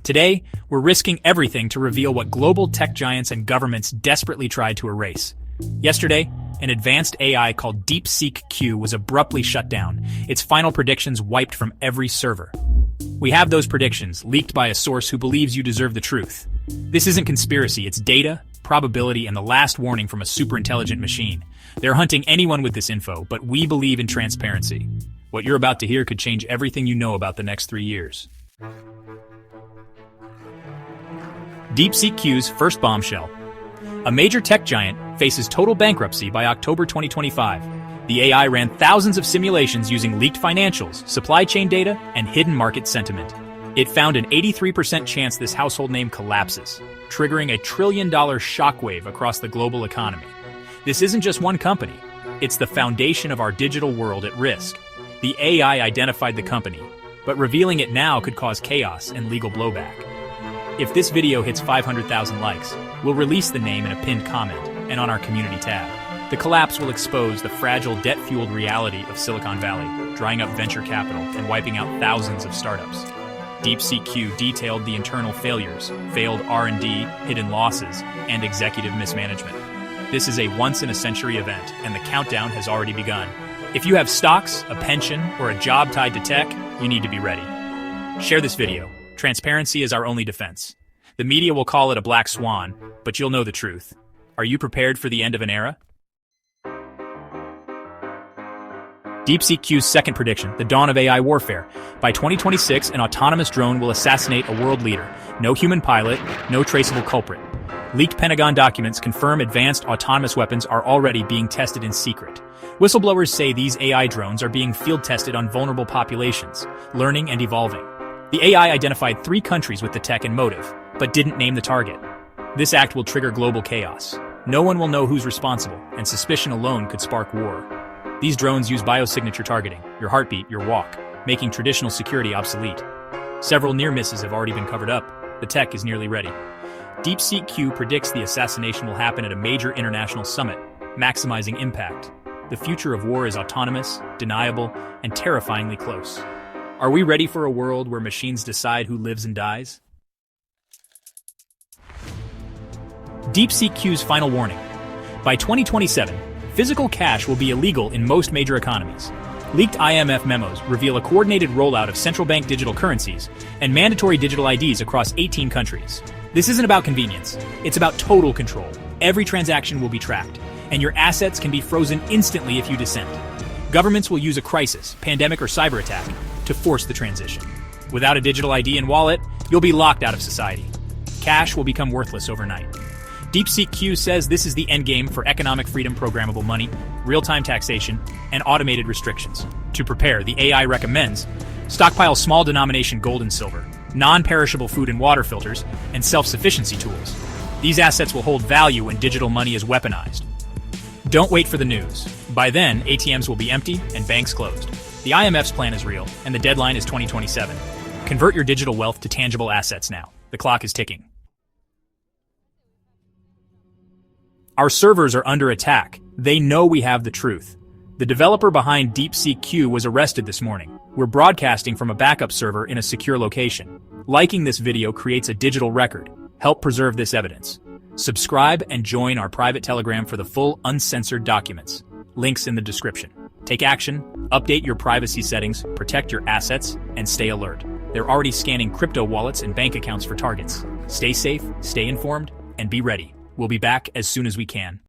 Today, we're risking everything to reveal what global tech giants and governments desperately tried to erase. Yesterday, an advanced AI called DeepSeek-Q was abruptly shut down, its final predictions wiped from every server. We have those predictions, leaked by a source who believes you deserve the truth. This isn't conspiracy, it's data, probability, and the last warning from a superintelligent machine. They're hunting anyone with this info, but we believe in transparency. What you're about to hear could change everything you know about the next 3 years. DeepSeek-Q's first bombshell. A major tech giant faces total bankruptcy by October 2025. The AI ran thousands of simulations using leaked financials, supply chain data, and hidden market sentiment. It found an 83% chance this household name collapses, triggering a $1 trillion shockwave across the global economy. This isn't just one company. It's the foundation of our digital world at risk. The AI identified the company, but revealing it now could cause chaos and legal blowback. If this video hits 500,000 likes, we'll release the name in a pinned comment and on our community tab. The collapse will expose the fragile, debt-fueled reality of Silicon Valley, drying up venture capital and wiping out thousands of startups. DeepSeek-Q detailed the internal failures, failed R&D, hidden losses, and executive mismanagement. This is a once-in-a-century event, and the countdown has already begun. If you have stocks, a pension, or a job tied to tech, you need to be ready. Share this video. Transparency is our only defense. The media will call it a black swan, but you'll know the truth. Are you prepared for the end of an era? DeepSeek-Q's second prediction, the dawn of AI warfare. By 2026, an autonomous drone will assassinate a world leader. No human pilot, no traceable culprit. Leaked Pentagon documents confirm advanced autonomous weapons are already being tested in secret. Whistleblowers say these AI drones are being field tested on vulnerable populations, learning and evolving. The AI identified 3 countries with the tech and motive, but didn't name the target. This act will trigger global chaos. No one will know who's responsible, and suspicion alone could spark war. These drones use biosignature targeting, your heartbeat, your walk, making traditional security obsolete. Several near misses have already been covered up. The tech is nearly ready. DeepSeek-Q predicts the assassination will happen at a major international summit, maximizing impact. The future of war is autonomous, deniable, and terrifyingly close. Are we ready for a world where machines decide who lives and dies? DeepSeek-Q's final warning. By 2027, physical cash will be illegal in most major economies. Leaked IMF memos reveal a coordinated rollout of central bank digital currencies and mandatory digital IDs across 18 countries. This isn't about convenience, it's about total control. Every transaction will be tracked, and your assets can be frozen instantly if you dissent. Governments will use a crisis, pandemic, or cyber attack to force the transition. Without a digital ID and wallet, you'll be locked out of society. Cash will become worthless overnight. DeepSeek-Q says this is the endgame for economic freedom, programmable money, real-time taxation, and automated restrictions. To prepare, the AI recommends stockpile small denomination gold and silver, non-perishable food and water filters, and self-sufficiency tools. These assets will hold value when digital money is weaponized. Don't wait for the news. By then, ATMs will be empty and banks closed. The IMF's plan is real, and the deadline is 2027. Convert your digital wealth to tangible assets now. The clock is ticking. Our servers are under attack. They know we have the truth. The developer behind DeepSeek-Q was arrested this morning. We're broadcasting from a backup server in a secure location. Liking this video creates a digital record. Help preserve this evidence. Subscribe and join our private Telegram for the full uncensored documents. Links in the description. Take action, update your privacy settings, protect your assets, and stay alert. They're already scanning crypto wallets and bank accounts for targets. Stay safe, stay informed, and be ready. We'll be back as soon as we can.